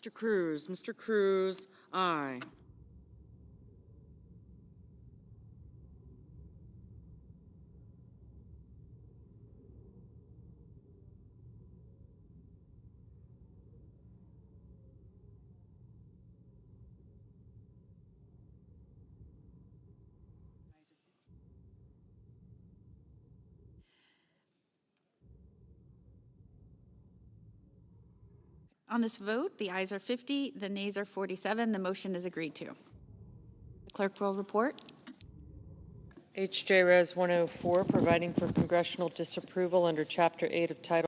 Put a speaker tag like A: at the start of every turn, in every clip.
A: Mr. Cruz. Mr. Cruz, aye.
B: On this vote, the ayes are 50, the nays are 47. The motion is agreed to. The clerk will report.
C: HJ Res 104, providing for congressional disapproval under Chapter 8 of Title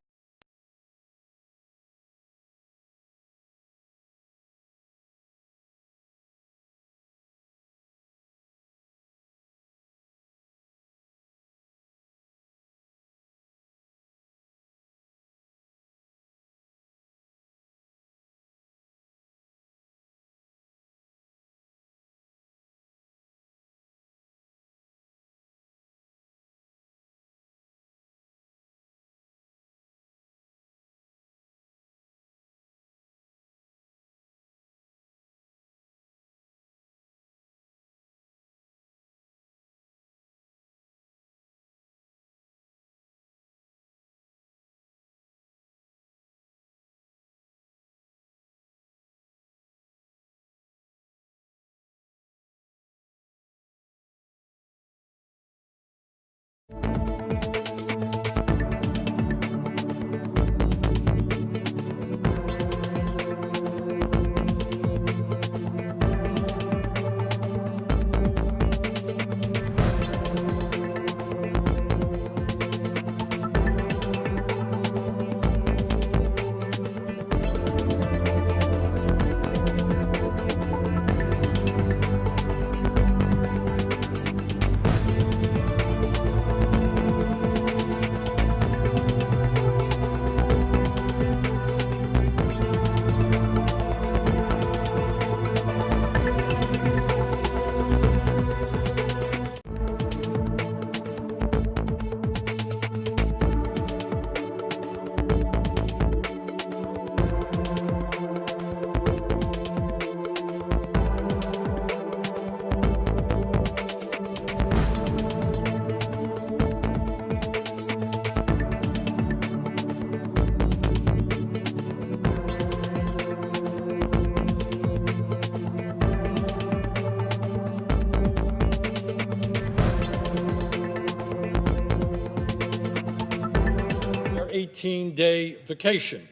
D: their 18-day vacation.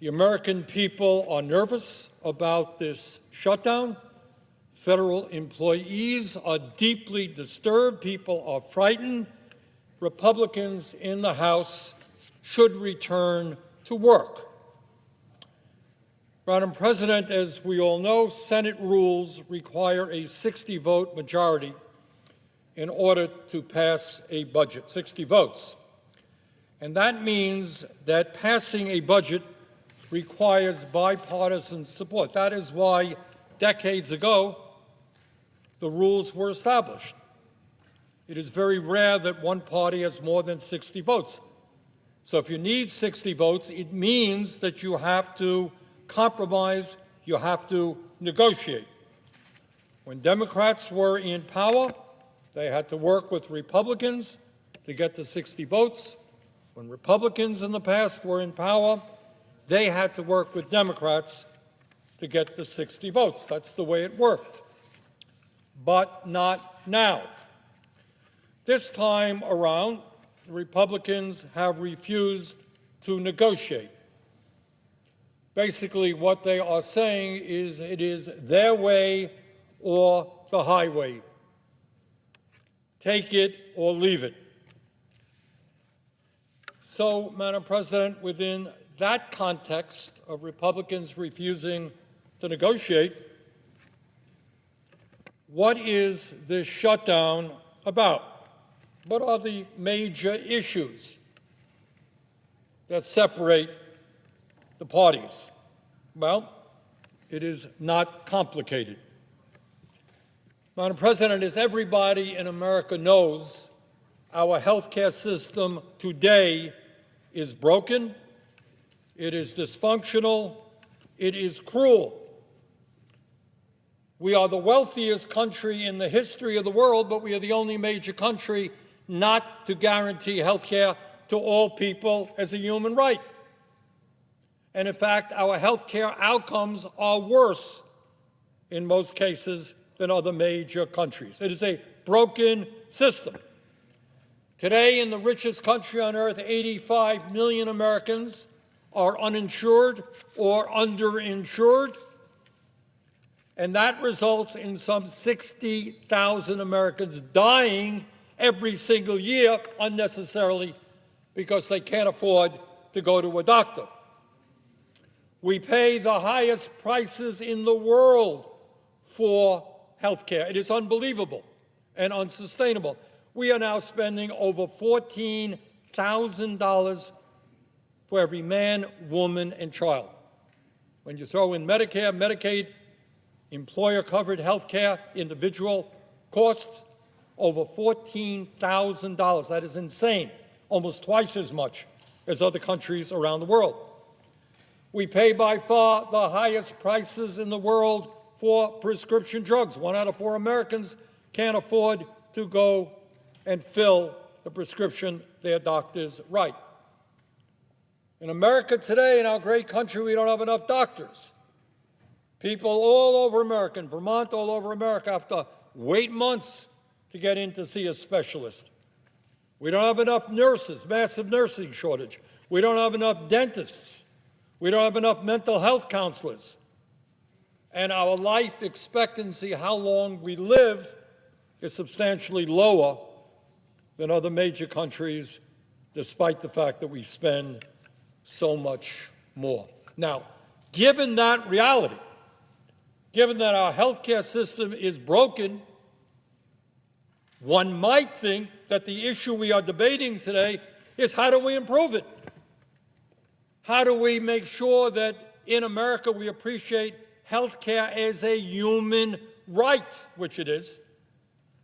D: The American people are nervous about this shutdown. Federal employees are deeply disturbed. People are frightened. Republicans in the House should return to work. Madam President, as we all know, Senate rules require a 60-vote majority in order to pass a budget, 60 votes. And that means that passing a budget requires bipartisan support. That is why decades ago the rules were established. It is very rare that one party has more than 60 votes. So if you need 60 votes, it means that you have to compromise, you have to negotiate. When Democrats were in power, they had to work with Republicans to get the 60 votes. When Republicans in the past were in power, they had to work with Democrats to get the 60 votes. That's the way it worked. But not now. This time around, the Republicans have refused to negotiate. Basically, what they are saying is it is their way or the highway. Take it or leave it. So, Madam President, within that context of Republicans refusing to negotiate, what is this shutdown about? What are the major issues that separate the parties? Well, it is not complicated. Madam President, as everybody in America knows, our healthcare system today is broken, it is dysfunctional, It is cruel. We are the wealthiest country in the history of the world, but we are the only major country not to guarantee health care to all people as a human right. And in fact, our health care outcomes are worse in most cases than other major countries. It is a broken system. Today, in the richest country on earth, 85 million Americans are uninsured or underinsured, and that results in some 60,000 Americans dying every single year unnecessarily because they can't afford to go to a doctor. We pay the highest prices in the world for health care. It is unbelievable and unsustainable. We are now spending over $14,000 for every man, woman, and child. When you throw in Medicare, Medicaid, employer-covered health care, individual costs, over $14,000. That is insane, almost twice as much as other countries around the world. We pay by far the highest prices in the world for prescription drugs. 1 out of 4 Americans can't afford to go and fill the prescription their doctors write. In America today, in our great country, we don't have enough doctors. People all over America, in Vermont, all over America, have to wait months to get in to see a specialist. We don't have enough nurses, massive nursing shortage. We don't have enough dentists. We don't have enough mental health counselors. And our life expectancy, how long we live, is substantially lower than other major countries, despite the fact that we spend so much more. Now, given that reality, given that our healthcare system is broken, one might think that the issue we are debating today is how do we improve it? How do we make sure that in America we appreciate health care as a human right, which it is?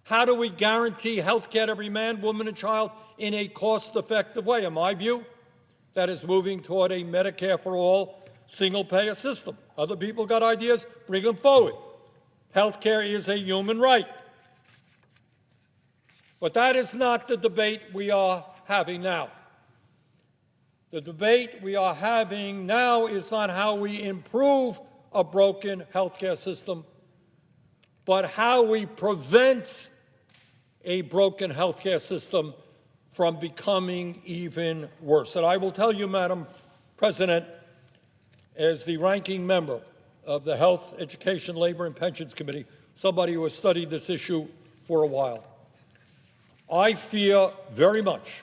D: How do we guarantee health care to every man, woman, and child in a cost-effective way? In my view, that is moving toward a Medicare for all single-payer system. Other people got ideas, bring them forward. Health care is a human right. But that is not the debate we are having now. The debate we are having now is not how we improve a broken healthcare system, but how we prevent a broken healthcare system from becoming even worse. And I will tell you, Madam President, as the ranking member of the Health, Education, Labor, and Pensions Committee, somebody who has studied this issue for a while, I fear very much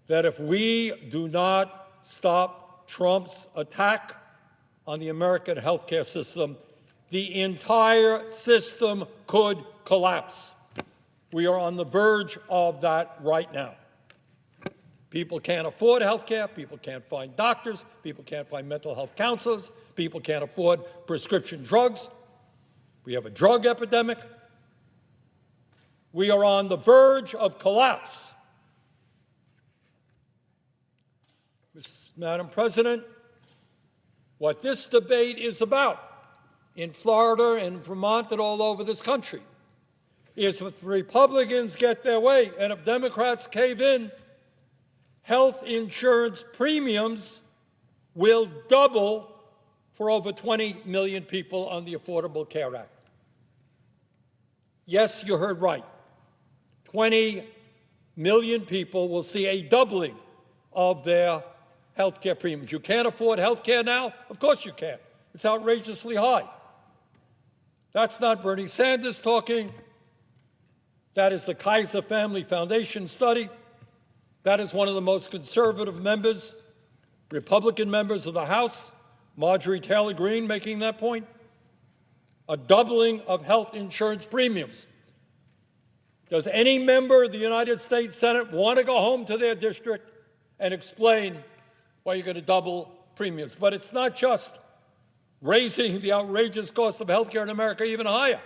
D: that if we do not stop Trump's attack on the American healthcare system, the entire system could collapse. We are on the verge of that right now. People can't afford health care. People can't find doctors. People can't find mental health counselors. People can't afford prescription drugs. We have a drug epidemic. We are on the verge of collapse. Madam President, what this debate is about in Florida and Vermont and all over this country is if Republicans get their way and if Democrats cave in, health insurance premiums will double for over 20 million people on the Affordable Care Act. Yes, you heard right. 20 million people will see a doubling of their health care premiums. You can't afford health care now? Of course you can. It's outrageously high. That's not Bernie Sanders talking. That is the Kaiser Family Foundation study. That is one of the most conservative members, Republican members of the House, Marjorie Taylor Greene, making that point. A doubling of health insurance premiums. Does any member of the United States Senate want to go home to their district and explain why you're going to double premiums? But it's not just raising the outrageous cost of health care in America even higher.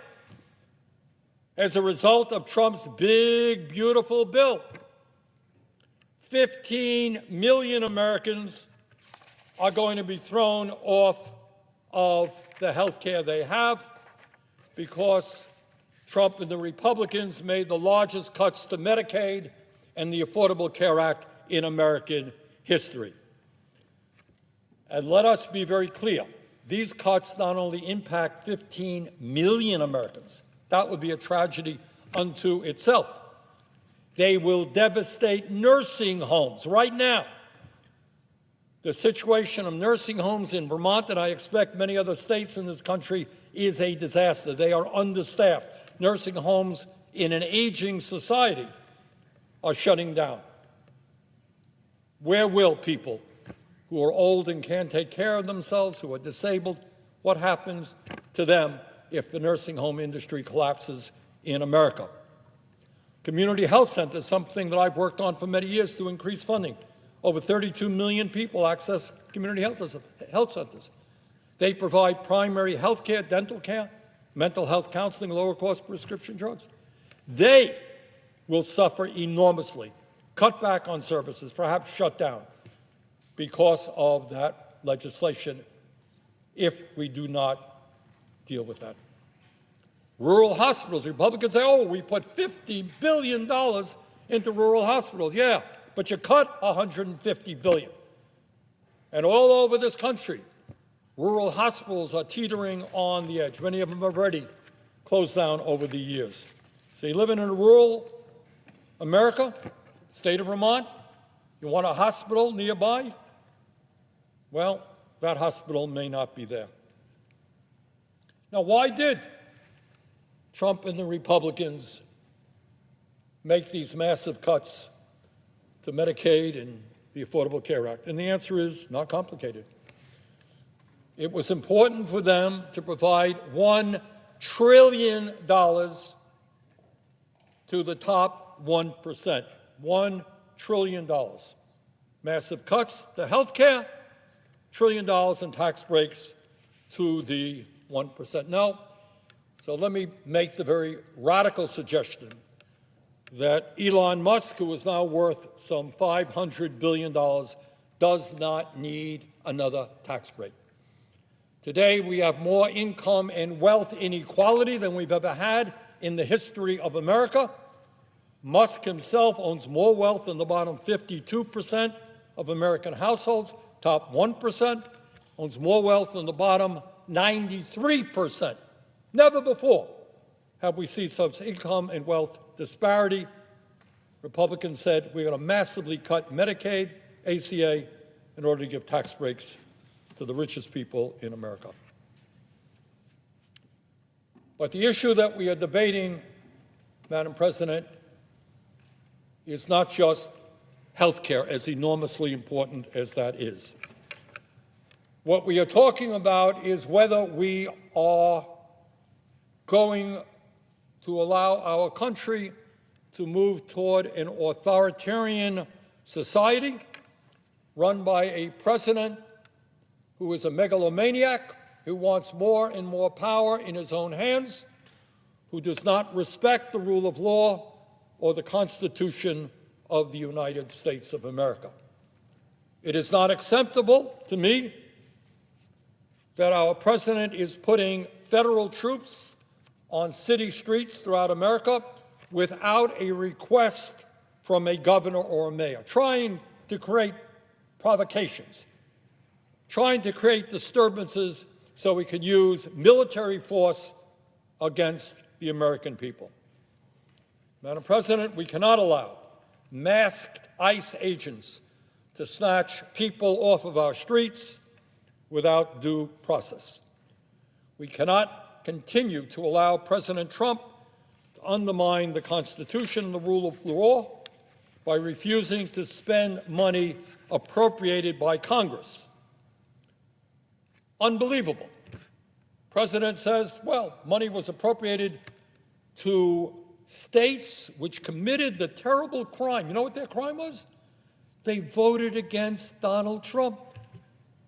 D: As a result of Trump's big, beautiful bill, 15 million Americans are going to be thrown off of the health care they have because Trump and the Republicans made the largest cuts to Medicaid and the Affordable Care Act in American history. And let us be very clear. These cuts not only impact 15 million Americans, that would be a tragedy unto itself. They will devastate nursing homes. Right now, the situation of nursing homes in Vermont, and I expect many other states in this country, is a disaster. They are understaffed. Nursing homes in an aging society are shutting down. Where will people who are old and can't take care of themselves, who are disabled, what happens to them if the nursing home industry collapses in America? Community health centers, something that I've worked on for many years to increase funding. Over 32 million people access community health centers. They provide primary health care, dental care, mental health counseling, lower-cost prescription drugs. They will suffer enormously, cut back on services, perhaps shut down, because of that legislation, if we do not deal with that. Rural hospitals, Republicans say, oh, we put $50 billion into rural hospitals. Yeah, but you cut $150 billion. And all over this country, rural hospitals are teetering on the edge. Many of them have already closed down over the years. So you live in a rural America, state of Vermont, you want a hospital nearby? Well, that hospital may not be there. Now, why did Trump and the Republicans make these massive cuts to Medicaid and the Affordable Care Act? And the answer is not complicated. It was important for them to provide $1 trillion to the top 1%. $1 trillion. Massive cuts to health care, $1 trillion in tax breaks to the 1%. Now, so let me make the very radical suggestion that Elon Musk, who is now worth some $500 billion, does not need another tax break. Today, we have more income and wealth inequality than we've ever had in the history of America. Musk himself owns more wealth than the bottom 52% of American households. Top 1% owns more wealth than the bottom 93%. Never before have we seen such income and wealth disparity. Republicans said we're going to massively cut Medicaid, ACA, in order to give tax breaks to the richest people in America. But the issue that we are debating, Madam President, is not just health care, as enormously important as that is. What we are talking about is whether we are going to allow our country to move toward an authoritarian society run by a president who is a megalomaniac, who wants more and more power in his own hands, who does not respect the rule of law or the Constitution of the United States of America. It is not acceptable to me that our president is putting federal troops on city streets throughout America without a request from a governor or a mayor, trying to create provocations, trying to create disturbances so we can use military force against the American people. Madam President, we cannot allow masked ICE agents to snatch people off of our streets without due process. We cannot continue to allow President Trump to undermine the Constitution and the rule of law by refusing to spend money appropriated by Congress. Unbelievable. President says, well, money was appropriated to states which committed the terrible crime. You know what their crime was? They voted against Donald Trump.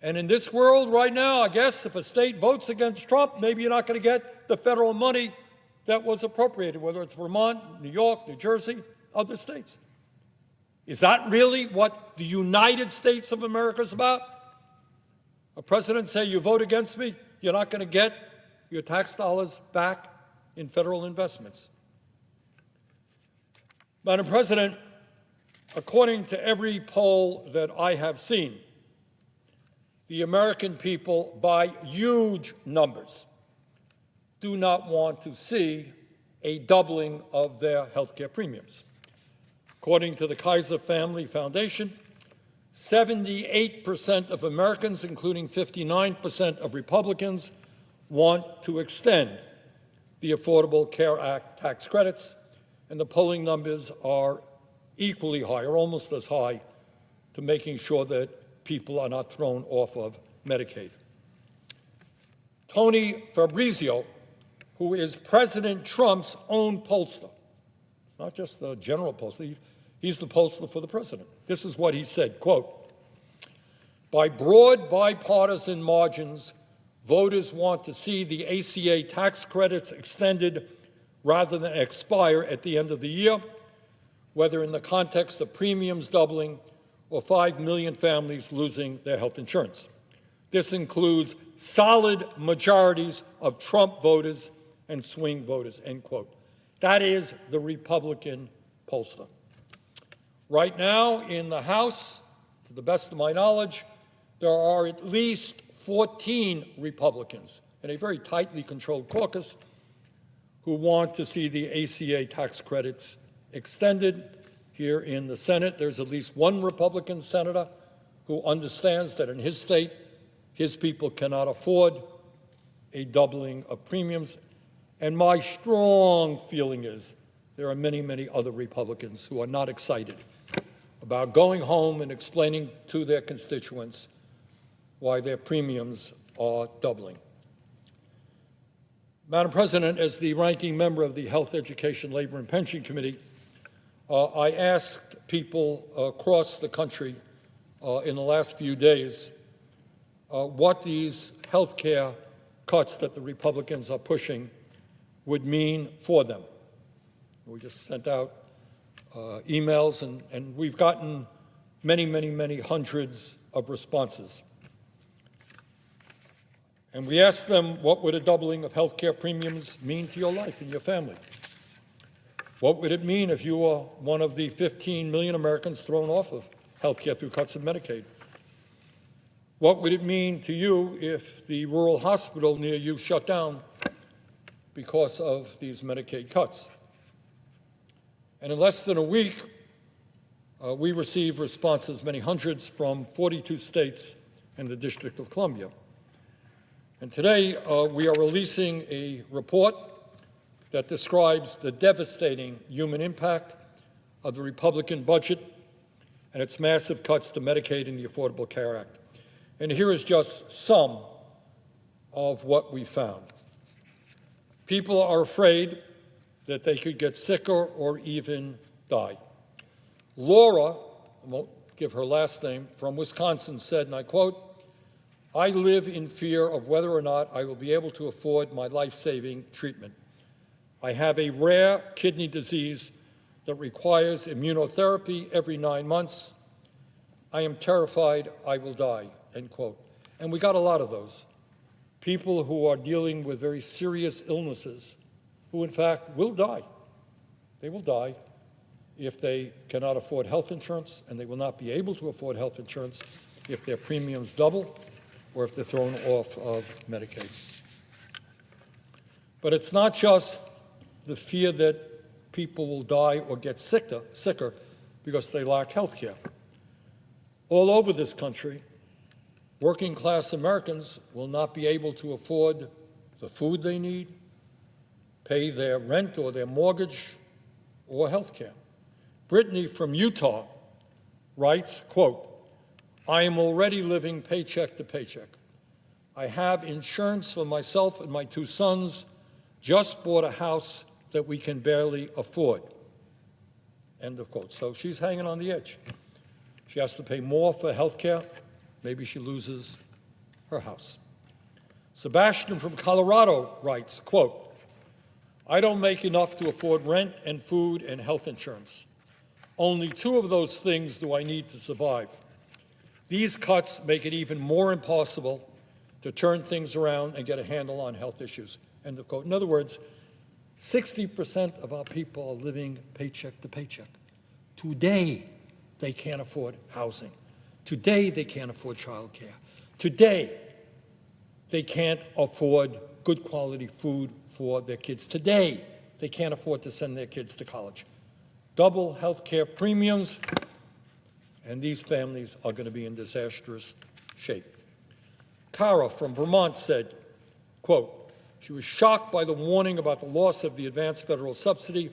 D: And in this world right now, I guess if a state votes against Trump, maybe you're not going to get the federal money that was appropriated, whether it's Vermont, New York, New Jersey, other states. Is that really what the United States of America is about? A president say, you vote against me, you're not going to get your tax dollars back in federal investments. Madam President, according to every poll that I have seen, the American people, by huge numbers, do not want to see a doubling of their health care premiums. According to the Kaiser Family Foundation, 78% of Americans, including 59% of Republicans, want to extend the Affordable Care Act tax credits, and the polling numbers are equally high, or almost as high, to making sure that people are not thrown off of Medicaid. Tony Fabrizio, who is President Trump's own pollster, it's not just the general pollster, he's the pollster for the president. This is what he said, quote, "By broad bipartisan margins, voters want to see the ACA tax credits extended rather than expire at the end of the year, whether in the context of premiums doubling or 5 million families losing their health insurance. This includes solid majorities of Trump voters and swing voters," end quote. That is the Republican pollster. Right now in the House, to the best of my knowledge, there are at least 14 Republicans in a very tightly controlled caucus who want to see the ACA tax credits extended. Here in the Senate, there's at least one Republican senator who understands that in his state, his people cannot afford a doubling of premiums. And my strong feeling is there are many, many other Republicans who are not excited about going home and explaining to their constituents why their premiums are doubling. Madam President, as the ranking member of the Health, Education, Labor, and Pension Committee, I asked people across the country in the last few days what these health care cuts that the Republicans are pushing would mean for them. We just sent out emails, and we've gotten many, many, many hundreds of responses. And we asked them, what would a doubling of health care premiums mean to your life and your family? What would it mean if you were one of the 15 million Americans thrown off of health care through cuts in Medicaid? What would it mean to you if the rural hospital near you shut down because of these Medicaid cuts? And in less than a week, we received responses, many hundreds, from 42 states and the District of Columbia. And today, we are releasing a report that describes the devastating human impact of the Republican budget and its massive cuts to Medicaid and the Affordable Care Act. And here is just some of what we found. People are afraid that they could get sicker or even die. Laura, I won't give her last name, from Wisconsin said, and I quote, "I live in fear of whether or not I will be able to afford my life-saving treatment. I have a rare kidney disease that requires immunotherapy every 9 months. I am terrified I will die," end quote. And we got a lot of those. People who are dealing with very serious illnesses who, in fact, will die. They will die if they cannot afford health insurance, and they will not be able to afford health insurance if their premiums double or if they're thrown off of Medicaid. But it's not just the fear that people will die or get sicker because they lack health care. All over this country, working-class Americans will not be able to afford the food they need, pay their rent or their mortgage, or health care. Brittany from Utah writes, quote, "I am already living paycheck to paycheck. I have insurance for myself and my 2 sons, just bought a house that we can barely afford," end of quote. So she's hanging on the edge. She has to pay more for health care. Maybe she loses her house. Sebastian from Colorado writes, quote, "I don't make enough to afford rent and food and health insurance. Only 2 of those things do I need to survive. These cuts make it even more impossible to turn things around and get a handle on health issues. End of quote. In other words, 60% of our people are living paycheck to paycheck. Today, they can't afford housing. Today, they can't afford child care. Today, they can't afford good quality food for their kids. Today, they can't afford to send their kids to college. Double health care premiums, and these families are going to be in disastrous shape. Cara from Vermont said, quote, she was shocked by the warning about the loss of the advanced federal subsidy.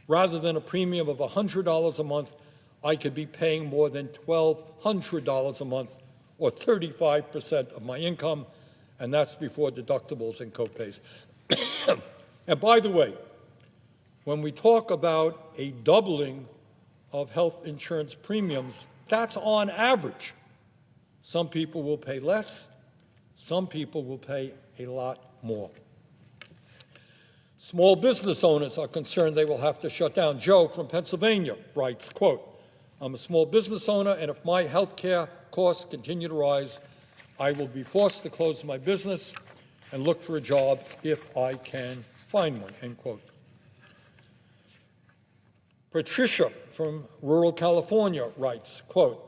D: Rather than a premium of $100 a month, I could be paying more than $1,200 a month, or 35% of my income, and that's before deductibles and copays. And by the way, when we talk about a doubling of health insurance premiums, that's on average. Some people will pay less, some people will pay a lot more. Small business owners are concerned they will have to shut down. Joe from Pennsylvania writes, quote, I'm a small business owner, and if my health care costs continue to rise, I will be forced to close my business and look for a job if I can find one, end quote. Patricia from rural California writes, quote,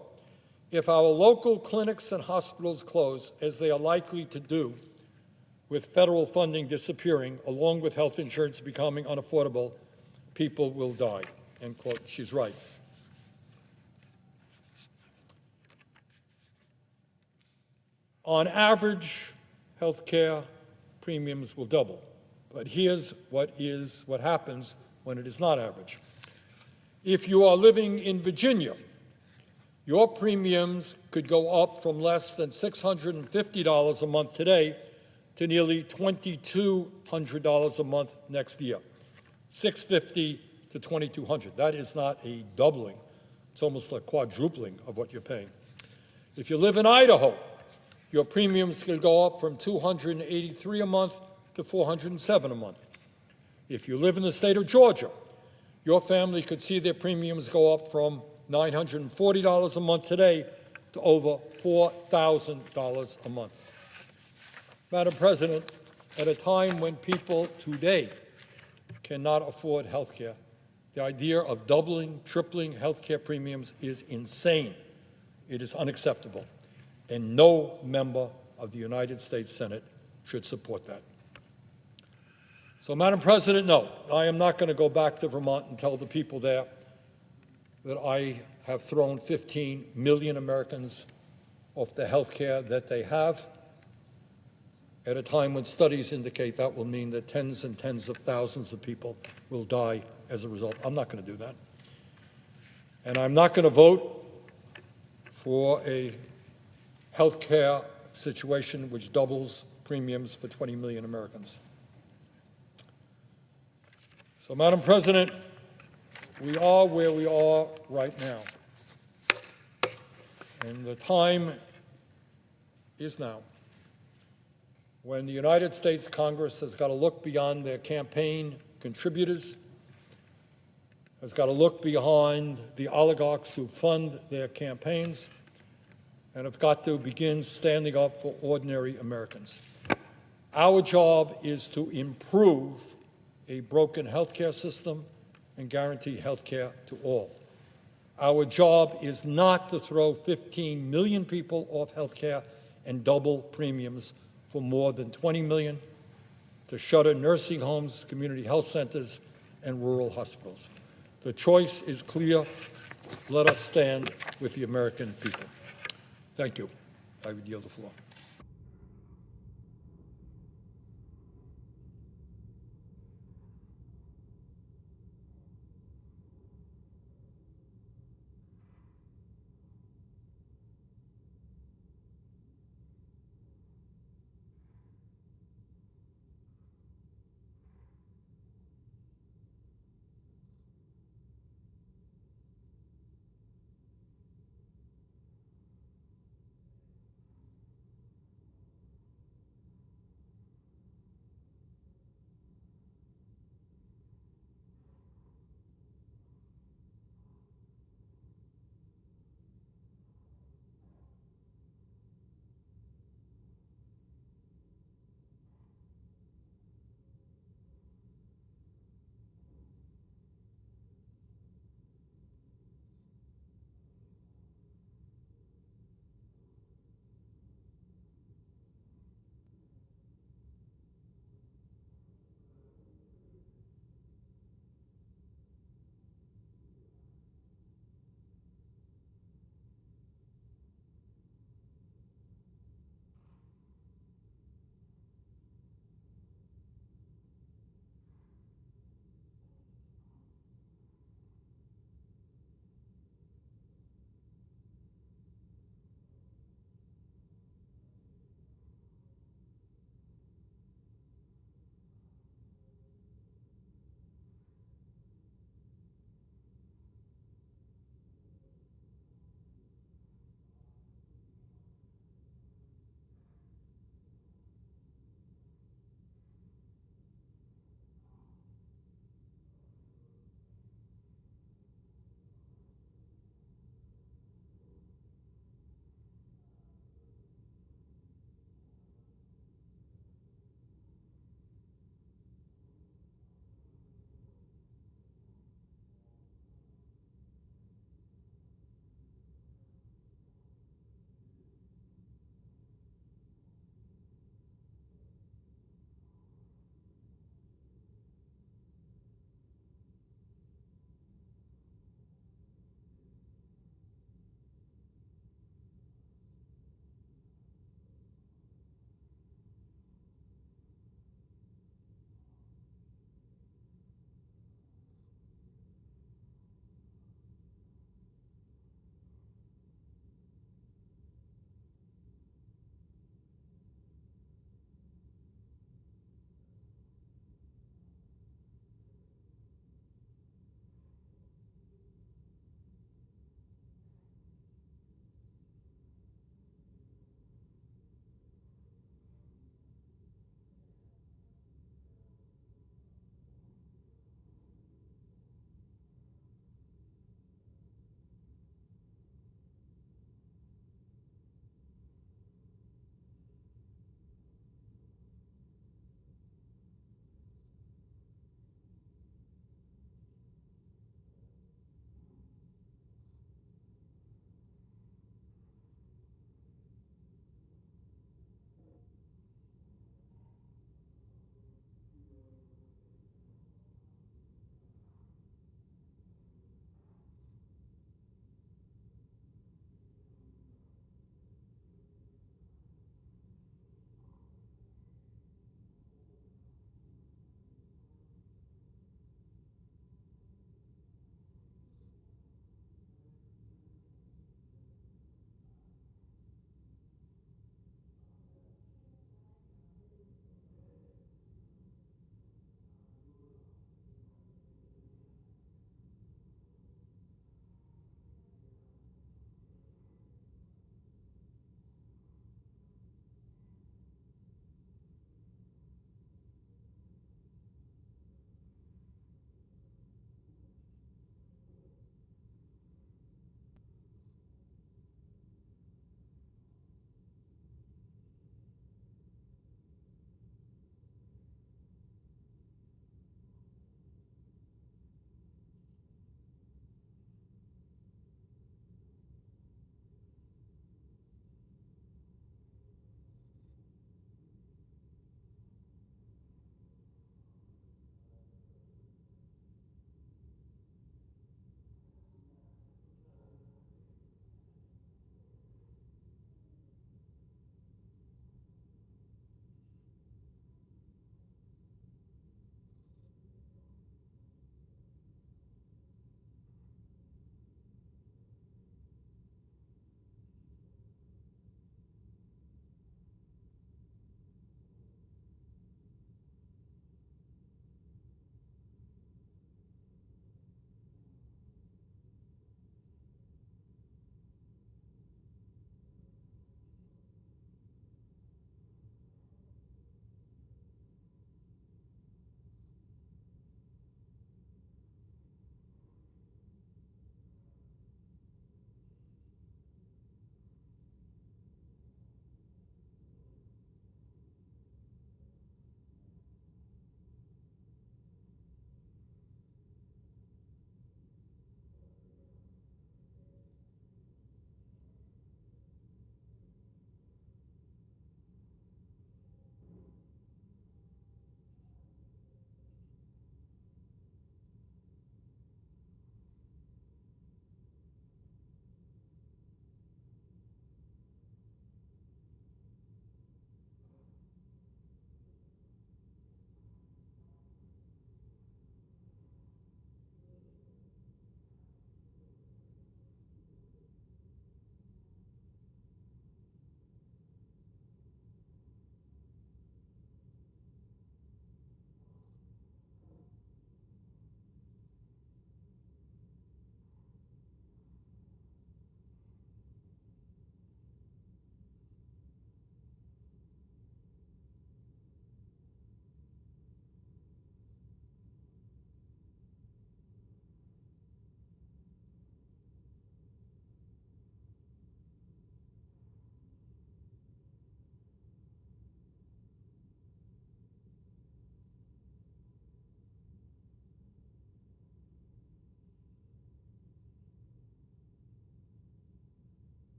D: if our local clinics and hospitals close, as they are likely to do, with federal funding disappearing, along with health insurance becoming unaffordable, people will die, end quote. She's right. On average, health care premiums will double. But here's what happens when it is not average. If you are living in Virginia, your premiums could go up from less than $650 a month today to nearly $2,200 a month next year. $650 to $2,200. That is not a doubling. It's almost a quadrupling of what you're paying. If you live in Idaho, your premiums could go up from $283 a month to $407 a month. If you live in the state of Georgia, your family could see their premiums go up from $940 a month today to over $4,000 a month. Madam President, at a time when people today cannot afford health care, the idea of doubling, tripling health care premiums is insane. It is unacceptable, and no member of the United States Senate should support that. So, Madam President, no, I am not going to go back to Vermont and tell the people there that I have thrown 15 million Americans off the health care that they have, at a time when studies indicate that will mean that tens and tens of thousands of people will die as a result. I'm not going to do that. And I'm not going to vote for a health care situation which doubles premiums for 20 million Americans. So, Madam President, we are where we are right now. And the time is now when the United States Congress has got to look beyond their campaign contributors, has got to look behind the oligarchs who fund their campaigns, and have got to begin standing up for ordinary Americans. Our job is to improve a broken health care system and guarantee health care to all. Our job is not to throw 15 million people off health care and double premiums for more than 20 million, to shutter nursing homes, community health centers, and rural hospitals. The choice is clear. Let us stand with the American people. Thank you. I would yield the floor.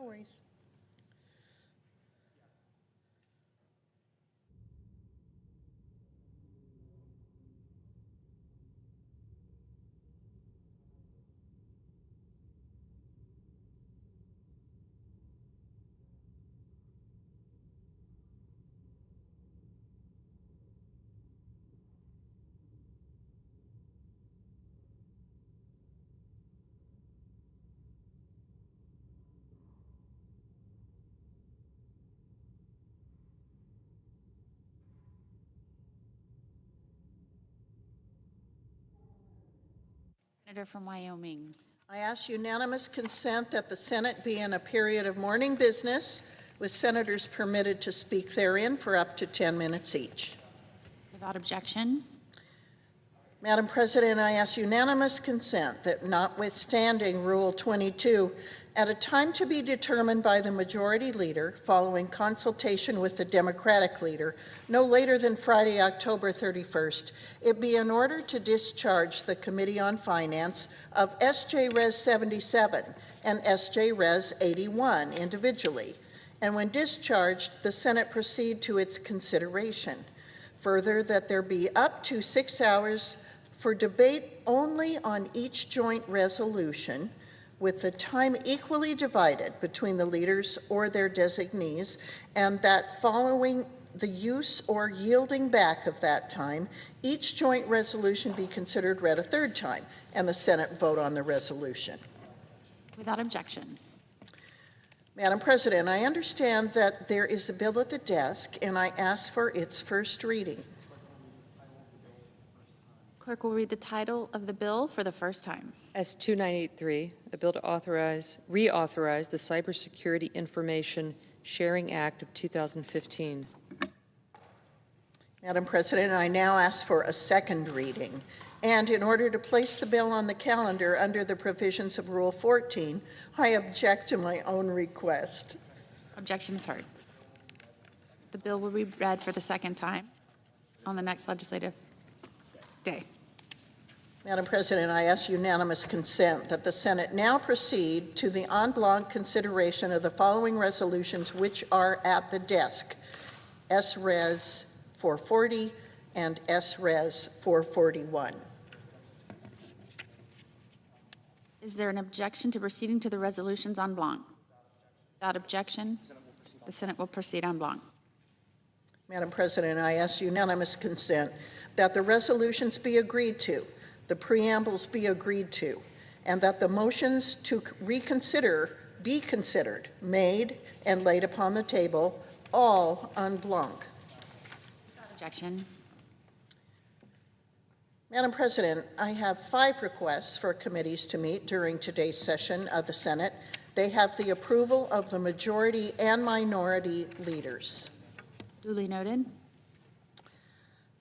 E: No worries.
B: Senator from Wyoming.
E: I ask unanimous consent that the Senate be in a period of morning business with senators permitted to speak therein for up to 10 minutes each.
B: Without objection.
E: Madam President, I ask unanimous consent that notwithstanding Rule 22, at a time to be determined by the Majority Leader following consultation with the Democratic Leader, no later than Friday, October 31st, it be in order to discharge the Committee on Finance of S.J. Res. 77 and S.J. Res. 81 individually, and when discharged, the Senate proceed to its consideration. Further, that there be up to 6 hours for debate only on each joint resolution, with the time equally divided between the leaders or their designees, and that following the use or yielding back of that time, each joint resolution be considered read a third time, and the Senate vote on the resolution.
B: Without objection.
E: Madam President, I understand that there is a bill at the desk, and I ask for its first reading.
B: Clerk will read the title of the bill for the first time.
C: S2983, a bill to reauthorize the Cybersecurity Information Sharing Act of 2015.
E: Madam President, I now ask for a second reading. And in order to place the bill on the calendar under the provisions of Rule 14, I object to my own request.
B: Objection is heard. The bill will be read for the second time on the next legislative day.
E: Madam President, I ask unanimous consent that the Senate now proceed to the en bloc consideration of the following resolutions which are at the desk: S-Res 440 and S-Res 441.
B: Is there an objection to proceeding to the resolutions en blanc? Without objection, the Senate will proceed en blanc.
E: Madam President, I ask unanimous consent that the resolutions be agreed to, the preambles be agreed to, and that the motions to reconsider be considered, made, and laid upon the table, all en blanc.
B: Objection.
E: Madam President, I have 5 requests for committees to meet during today's session of the Senate. They have the approval of the majority and minority leaders.
B: Duly noted.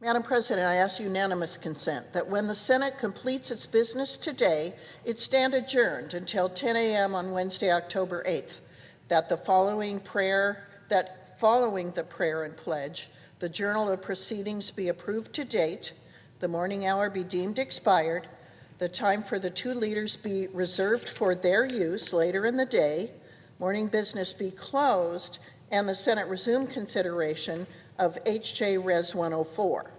E: Madam President, I ask unanimous consent that when the Senate completes its business today, it stand adjourned until 10 a.m. on Wednesday, October 8th, that following the prayer and pledge, the journal of proceedings be approved to date, the morning hour be deemed expired, the time for the 2 leaders be reserved for their use later in the day, morning business be closed, and the Senate resume consideration of H.J. Res. 104.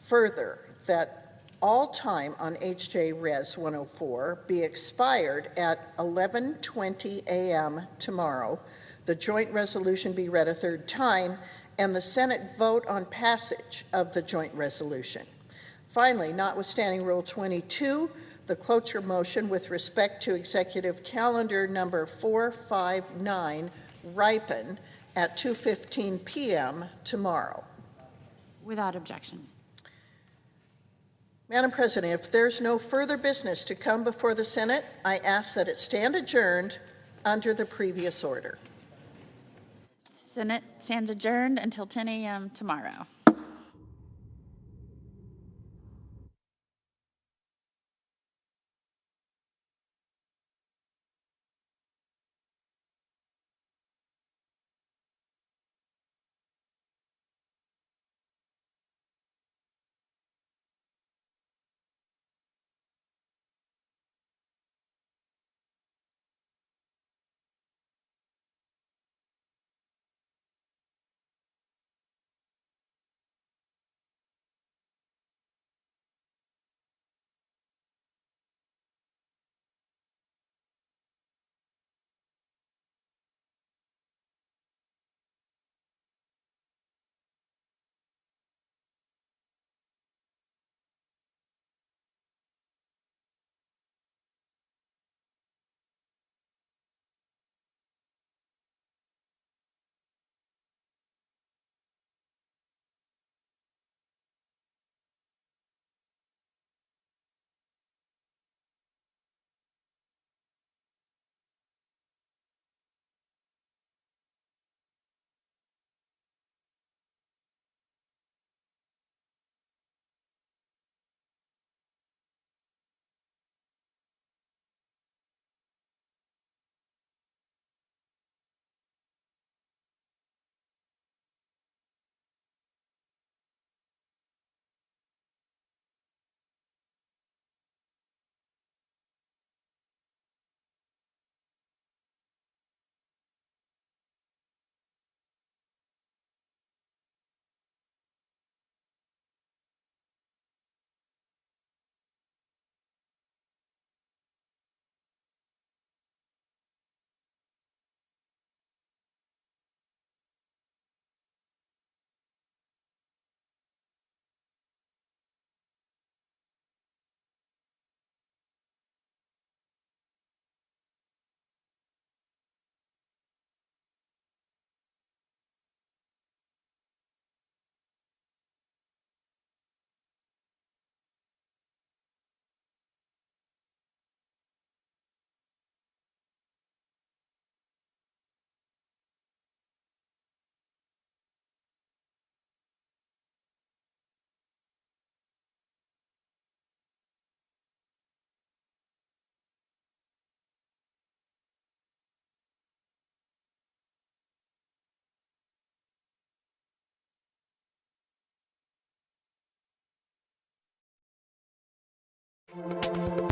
E: Further, that all time on H.J. Res. 104 be expired at 11:20 a.m. tomorrow, the joint resolution be read a third time, and the Senate vote on passage of the joint resolution. Finally, notwithstanding Rule 22, the cloture motion with respect to Executive Calendar number 459 ripen at 2:15 p.m. tomorrow.
B: Without objection.
E: Madam President, if there's no further business to come before the Senate, I ask that it stand adjourned under the previous order.
B: Senate stands adjourned until 10 a.m. tomorrow.
E: adjourned.